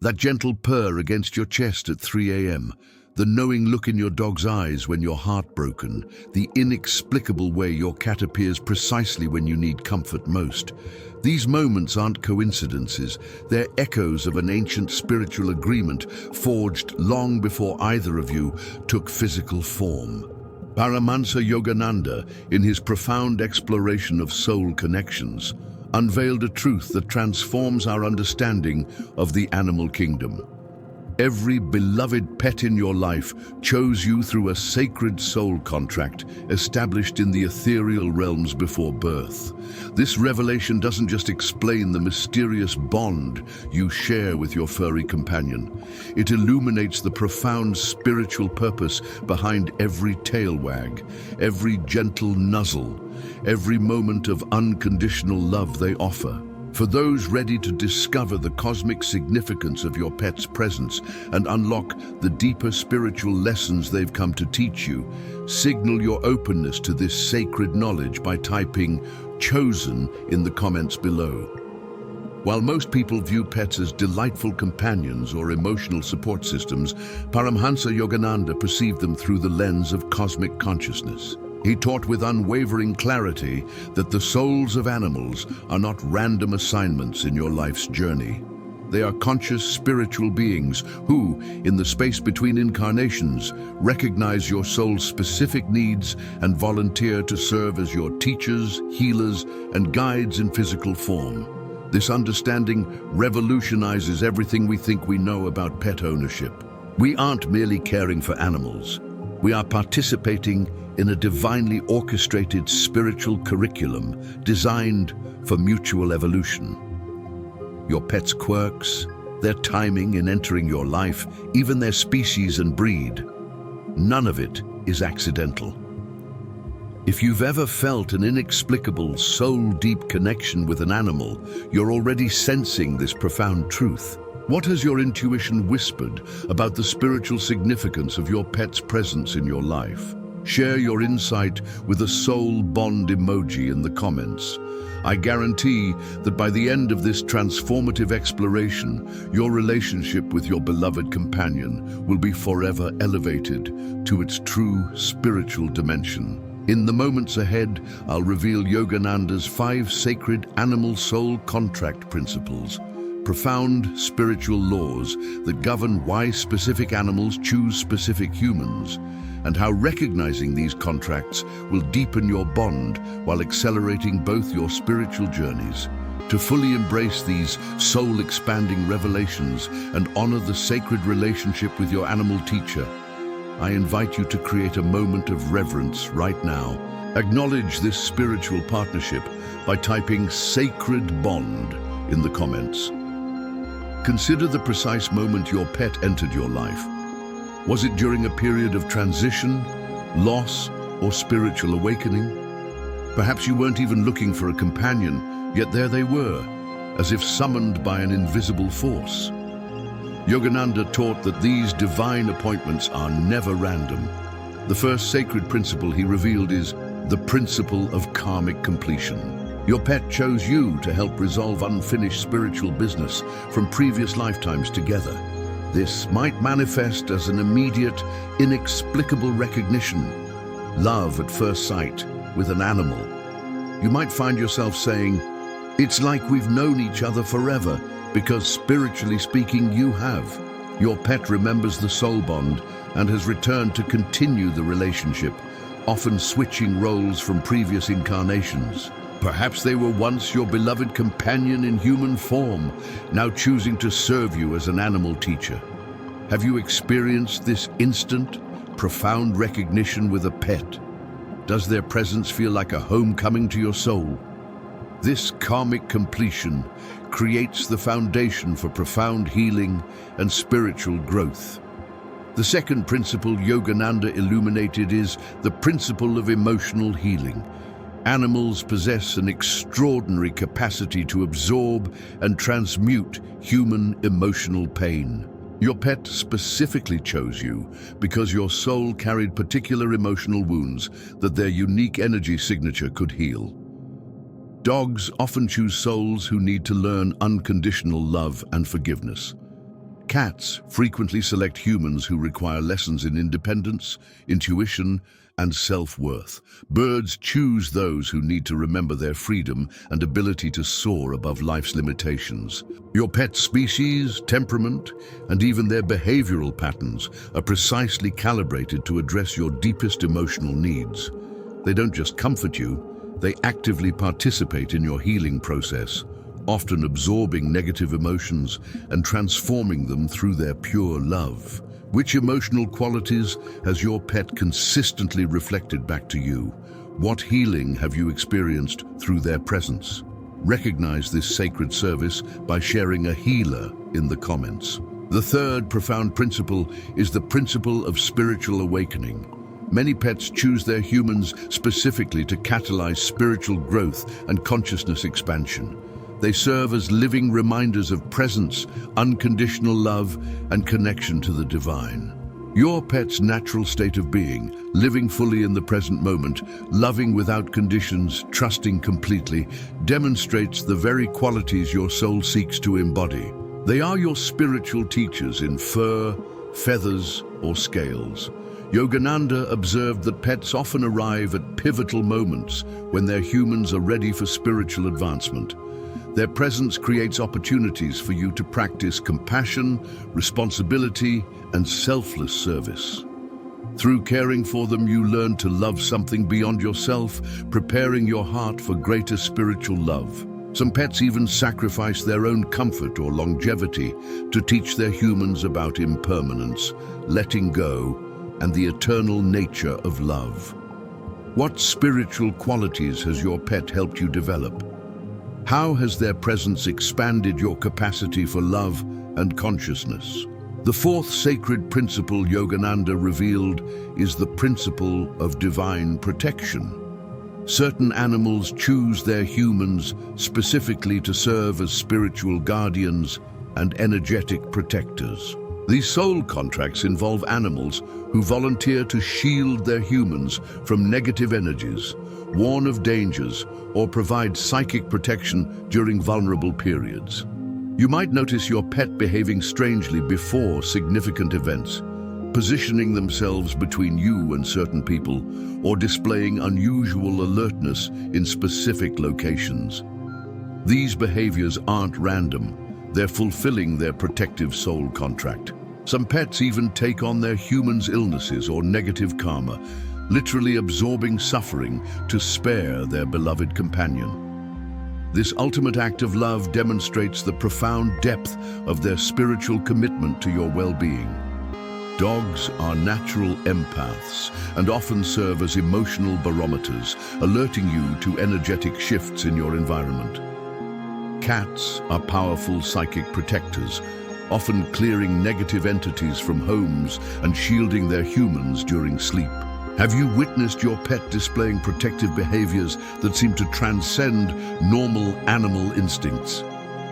That gentle purr against your chest at 3 a.m., the knowing look in your dog's eyes when you're heartbroken, the inexplicable way your cat appears precisely when you need comfort most. These moments aren't coincidences, they're echoes of an ancient spiritual agreement forged long before either of you took physical form. Paramhansa Yogananda, in his profound exploration of soul connections, unveiled a truth that transforms our understanding of the animal kingdom. Every beloved pet in your life chose you through a sacred soul contract established in the ethereal realms before birth. This revelation doesn't just explain the mysterious bond you share with your furry companion. It illuminates the profound spiritual purpose behind every tail wag, every gentle nuzzle, every moment of unconditional love they offer. For those ready to discover the cosmic significance of your pet's presence and unlock the deeper spiritual lessons they've come to teach you, signal your openness to this sacred knowledge by typing "chosen" in the comments below. While most people view pets as delightful companions or emotional support systems, Paramhansa Yogananda perceived them through the lens of cosmic consciousness. He taught with unwavering clarity that the souls of animals are not random assignments in your life's journey. They are conscious spiritual beings who, in the space between incarnations, recognize your soul's specific needs and volunteer to serve as your teachers, healers, and guides in physical form. This understanding revolutionizes everything we think we know about pet ownership. We aren't merely caring for animals. We are participating in a divinely orchestrated spiritual curriculum designed for mutual evolution. Your pet's quirks, their timing in entering your life, even their species and breed, none of it is accidental. If you've ever felt an inexplicable, soul-deep connection with an animal, you're already sensing this profound truth. What has your intuition whispered about the spiritual significance of your pet's presence in your life? Share your insight with a soul bond emoji in the comments. I guarantee that by the end of this transformative exploration, your relationship with your beloved companion will be forever elevated to its true spiritual dimension. In the moments ahead, I'll reveal Yogananda's 5 sacred animal soul contract principles, profound spiritual laws that govern why specific animals choose specific humans, and how recognizing these contracts will deepen your bond while accelerating both your spiritual journeys. To fully embrace these soul-expanding revelations and honor the sacred relationship with your animal teacher, I invite you to create a moment of reverence right now. Acknowledge this spiritual partnership by typing "sacred bond" in the comments. Consider the precise moment your pet entered your life. Was it during a period of transition, loss, or spiritual awakening? Perhaps you weren't even looking for a companion, yet there they were, as if summoned by an invisible force. Yogananda taught that these divine appointments are never random. The first sacred principle he revealed is the principle of karmic completion. Your pet chose you to help resolve unfinished spiritual business from previous lifetimes together. This might manifest as an immediate, inexplicable recognition, love at first sight with an animal. You might find yourself saying, "It's like we've known each other forever," because spiritually speaking, you have. Your pet remembers the soul bond and has returned to continue the relationship, often switching roles from previous incarnations. Perhaps they were once your beloved companion in human form, now choosing to serve you as an animal teacher. Have you experienced this instant, profound recognition with a pet? Does their presence feel like a homecoming to your soul? This karmic completion creates the foundation for profound healing and spiritual growth. The second principle Yogananda illuminated is the principle of emotional healing. Animals possess an extraordinary capacity to absorb and transmute human emotional pain. Your pet specifically chose you because your soul carried particular emotional wounds that their unique energy signature could heal. Dogs often choose souls who need to learn unconditional love and forgiveness. Cats frequently select humans who require lessons in independence, intuition, and self-worth. Birds choose those who need to remember their freedom and ability to soar above life's limitations. Your pet's species, temperament, and even their behavioral patterns are precisely calibrated to address your deepest emotional needs. They don't just comfort you, they actively participate in your healing process, often absorbing negative emotions and transforming them through their pure love. Which emotional qualities has your pet consistently reflected back to you? What healing have you experienced through their presence? Recognize this sacred service by sharing a healer in the comments. The third profound principle is the principle of spiritual awakening. Many pets choose their humans specifically to catalyze spiritual growth and consciousness expansion. They serve as living reminders of presence, unconditional love, and connection to the divine. Your pet's natural state of being, living fully in the present moment, loving without conditions, trusting completely, demonstrates the very qualities your soul seeks to embody. They are your spiritual teachers in fur, feathers, or scales. Yogananda observed that pets often arrive at pivotal moments when their humans are ready for spiritual advancement. Their presence creates opportunities for you to practice compassion, responsibility, and selfless service. Through caring for them, you learn to love something beyond yourself, preparing your heart for greater spiritual love. Some pets even sacrifice their own comfort or longevity to teach their humans about impermanence, letting go, and the eternal nature of love. What spiritual qualities has your pet helped you develop? How has their presence expanded your capacity for love and consciousness? The fourth sacred principle Yogananda revealed is the principle of divine protection. Certain animals choose their humans specifically to serve as spiritual guardians and energetic protectors. These soul contracts involve animals who volunteer to shield their humans from negative energies, warn of dangers, or provide psychic protection during vulnerable periods. You might notice your pet behaving strangely before significant events, positioning themselves between you and certain people, or displaying unusual alertness in specific locations. These behaviors aren't random. They're fulfilling their protective soul contract. Some pets even take on their humans' illnesses or negative karma, literally absorbing suffering to spare their beloved companion. This ultimate act of love demonstrates the profound depth of their spiritual commitment to your well-being. Dogs are natural empaths and often serve as emotional barometers, alerting you to energetic shifts in your environment. Cats are powerful psychic protectors, often clearing negative entities from homes and shielding their humans during sleep. Have you witnessed your pet displaying protective behaviors that seem to transcend normal animal instincts?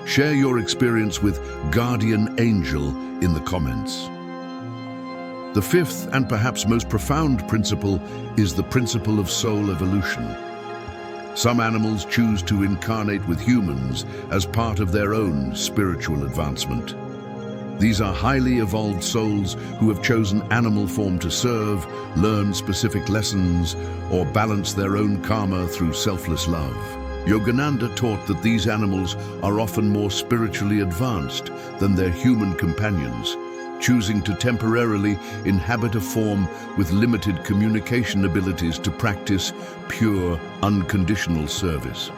Share your experience with Guardian Angel in the comments. The fifth and perhaps most profound principle is the principle of soul evolution. Some animals choose to incarnate with humans as part of their own spiritual advancement. These are highly evolved souls who have chosen animal form to serve, learn specific lessons, or balance their own karma through selfless love. Yogananda taught that these animals are often more spiritually advanced than their human companions, choosing to temporarily inhabit a form with limited communication abilities to practice pure, unconditional service.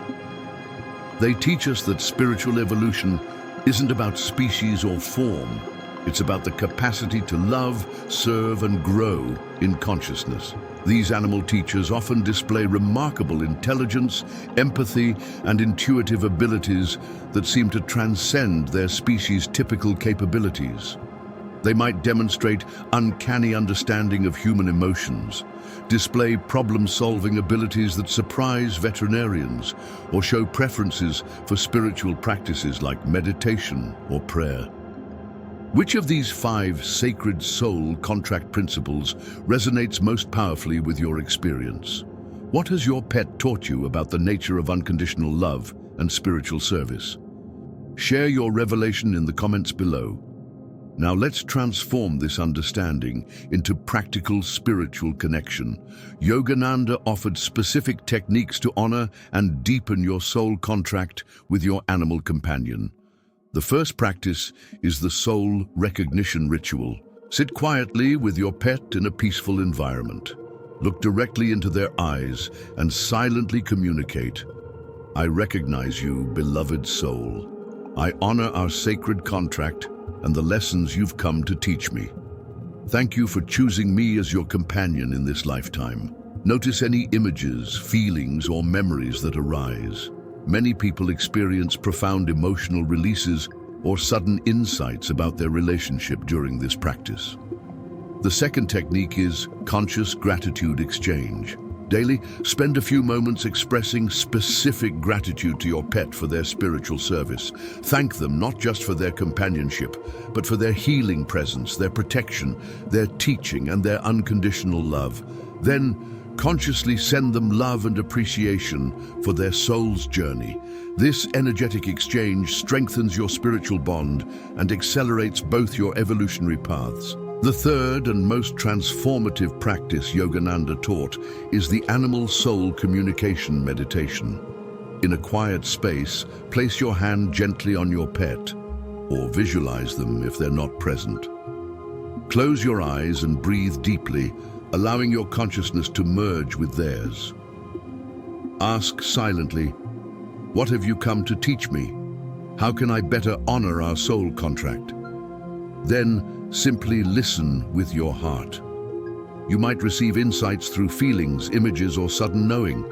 They teach us that spiritual evolution isn't about species or form. It's about the capacity to love, serve, and grow in consciousness. These animal teachers often display remarkable intelligence, empathy, and intuitive abilities that seem to transcend their species' typical capabilities. They might demonstrate uncanny understanding of human emotions, display problem-solving abilities that surprise veterinarians, or show preferences for spiritual practices like meditation or prayer. Which of these 5 sacred soul contract principles resonates most powerfully with your experience? What has your pet taught you about the nature of unconditional love and spiritual service? Share your revelation in the comments below. Now let's transform this understanding into practical spiritual connection. Yogananda offered specific techniques to honor and deepen your soul contract with your animal companion. The first practice is the soul recognition ritual. Sit quietly with your pet in a peaceful environment. Look directly into their eyes and silently communicate. I recognize you, beloved soul. I honor our sacred contract and the lessons you've come to teach me. Thank you for choosing me as your companion in this lifetime. Notice any images, feelings, or memories that arise. Many people experience profound emotional releases or sudden insights about their relationship during this practice. The second technique is conscious gratitude exchange. Daily, spend a few moments expressing specific gratitude to your pet for their spiritual service. Thank them not just for their companionship, but for their healing presence, their protection, their teaching, and their unconditional love. Then, consciously send them love and appreciation for their soul's journey. This energetic exchange strengthens your spiritual bond and accelerates both your evolutionary paths. The third and most transformative practice Yogananda taught is the animal soul communication meditation. In a quiet space, place your hand gently on your pet, or visualize them if they're not present. Close your eyes and breathe deeply, allowing your consciousness to merge with theirs. Ask silently, "What have you come to teach me? How can I better honor our soul contract?" Then, simply listen with your heart. You might receive insights through feelings, images, or sudden knowing.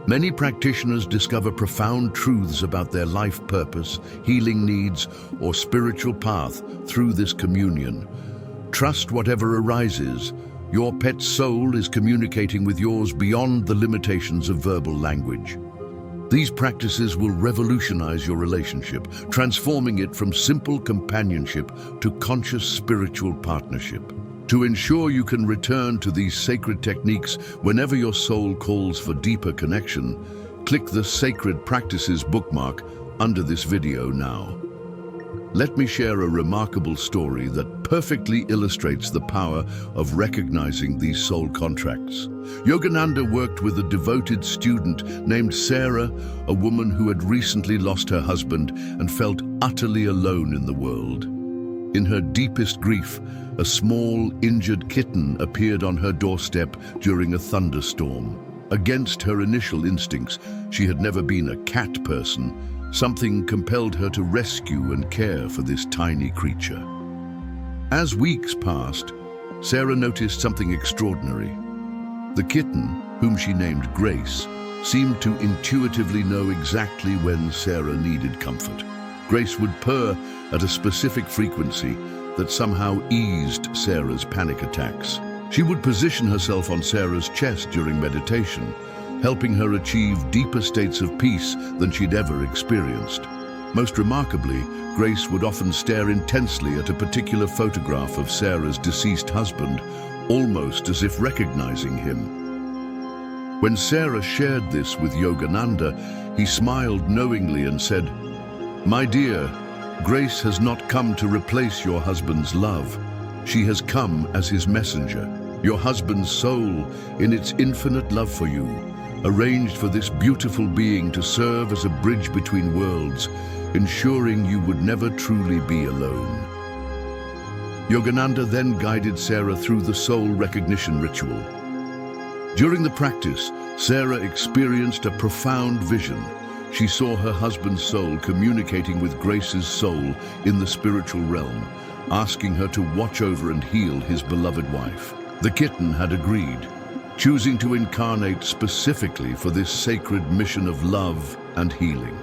Many practitioners discover profound truths about their life purpose, healing needs, or spiritual path through this communion. Trust whatever arises. Your pet's soul is communicating with yours beyond the limitations of verbal language. These practices will revolutionize your relationship, transforming it from simple companionship to conscious spiritual partnership. To ensure you can return to these sacred techniques whenever your soul calls for deeper connection, click the Sacred Practices bookmark under this video now. Let me share a remarkable story that perfectly illustrates the power of recognizing these soul contracts. Yogananda worked with a devoted student named Sarah, a woman who had recently lost her husband and felt utterly alone in the world. In her deepest grief, a small, injured kitten appeared on her doorstep during a thunderstorm. Against her initial instincts, she had never been a cat person. Something compelled her to rescue and care for this tiny creature. As weeks passed, Sarah noticed something extraordinary. The kitten, whom she named Grace, seemed to intuitively know exactly when Sarah needed comfort. Grace would purr at a specific frequency that somehow eased Sarah's panic attacks. She would position herself on Sarah's chest during meditation, helping her achieve deeper states of peace than she'd ever experienced. Most remarkably, Grace would often stare intensely at a particular photograph of Sarah's deceased husband, almost as if recognizing him. When Sarah shared this with Yogananda, he smiled knowingly and said, "My dear, Grace has not come to replace your husband's love. She has come as his messenger. Your husband's soul, in its infinite love for you, arranged for this beautiful being to serve as a bridge between worlds, ensuring you would never truly be alone." Yogananda then guided Sarah through the soul recognition ritual. During the practice, Sarah experienced a profound vision. She saw her husband's soul communicating with Grace's soul in the spiritual realm, asking her to watch over and heal his beloved wife. The kitten had agreed, choosing to incarnate specifically for this sacred mission of love and healing.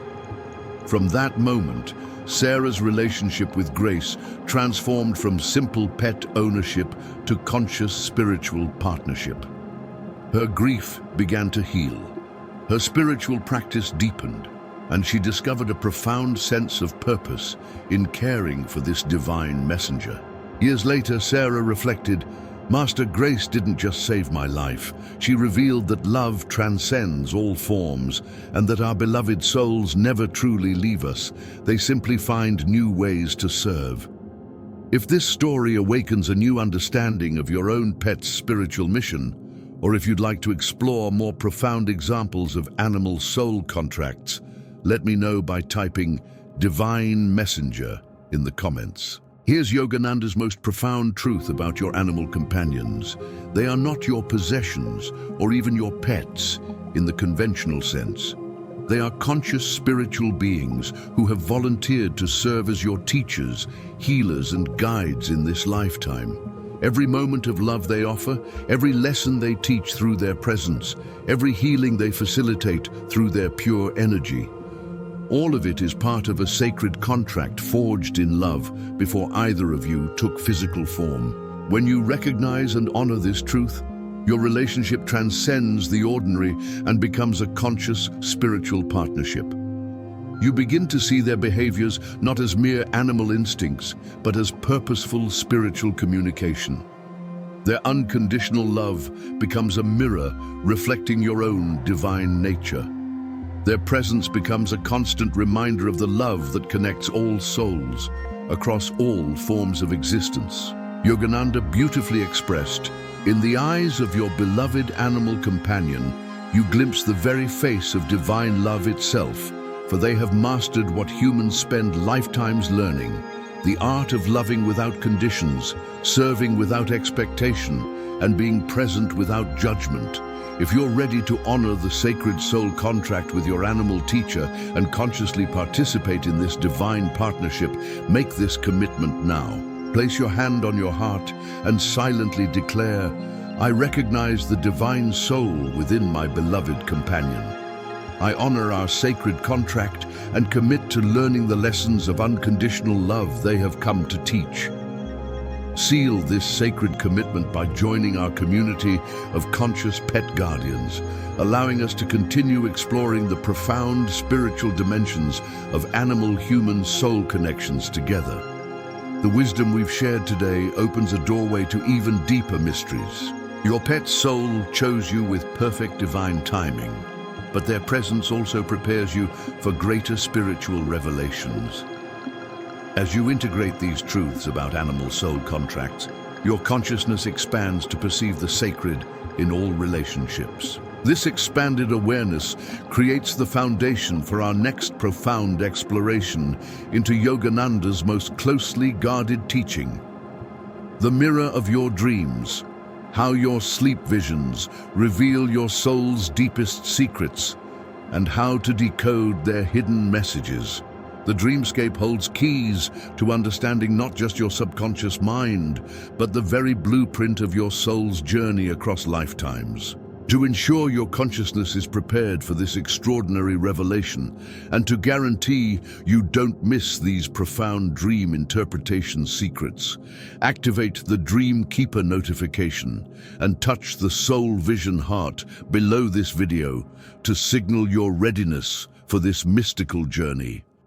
From that moment, Sarah's relationship with Grace transformed from simple pet ownership to conscious spiritual partnership. Her grief began to heal. Her spiritual practice deepened, and she discovered a profound sense of purpose in caring for this divine messenger. Years later, Sarah reflected, "Master Grace didn't just save my life. She revealed that love transcends all forms and that our beloved souls never truly leave us. They simply find new ways to serve." If this story awakens a new understanding of your own pet's spiritual mission, or if you'd like to explore more profound examples of animal soul contracts, let me know by typing Divine Messenger in the comments. Here's Yogananda's most profound truth about your animal companions. They are not your possessions or even your pets in the conventional sense. They are conscious spiritual beings who have volunteered to serve as your teachers, healers, and guides in this lifetime. Every moment of love they offer, every lesson they teach through their presence, every healing they facilitate through their pure energy. All of it is part of a sacred contract forged in love before either of you took physical form. When you recognize and honor this truth, your relationship transcends the ordinary and becomes a conscious spiritual partnership. You begin to see their behaviors not as mere animal instincts, but as purposeful spiritual communication. Their unconditional love becomes a mirror reflecting your own divine nature. Their presence becomes a constant reminder of the love that connects all souls across all forms of existence. Yogananda beautifully expressed, "In the eyes of your beloved animal companion, you glimpse the very face of divine love itself, for they have mastered what humans spend lifetimes learning, the art of loving without conditions, serving without expectation, and being present without judgment." If you're ready to honor the sacred soul contract with your animal teacher and consciously participate in this divine partnership, make this commitment now. Place your hand on your heart and silently declare, "I recognize the divine soul within my beloved companion. I honor our sacred contract and commit to learning the lessons of unconditional love they have come to teach." Seal this sacred commitment by joining our community of conscious pet guardians, allowing us to continue exploring the profound spiritual dimensions of animal-human soul connections together. The wisdom we've shared today opens a doorway to even deeper mysteries. Your pet's soul chose you with perfect divine timing, but their presence also prepares you for greater spiritual revelations. As you integrate these truths about animal soul contracts, your consciousness expands to perceive the sacred in all relationships. This expanded awareness creates the foundation for our next profound exploration into Yogananda's most closely guarded teaching, the mirror of your dreams, how your sleep visions reveal your soul's deepest secrets, and how to decode their hidden messages. The dreamscape holds keys to understanding not just your subconscious mind, but the very blueprint of your soul's journey across lifetimes. To ensure your consciousness is prepared for this extraordinary revelation, and to guarantee you don't miss these profound dream interpretation secrets, activate the Dream Keeper notification and touch the Soul Vision heart below this video to signal your readiness for this mystical journey.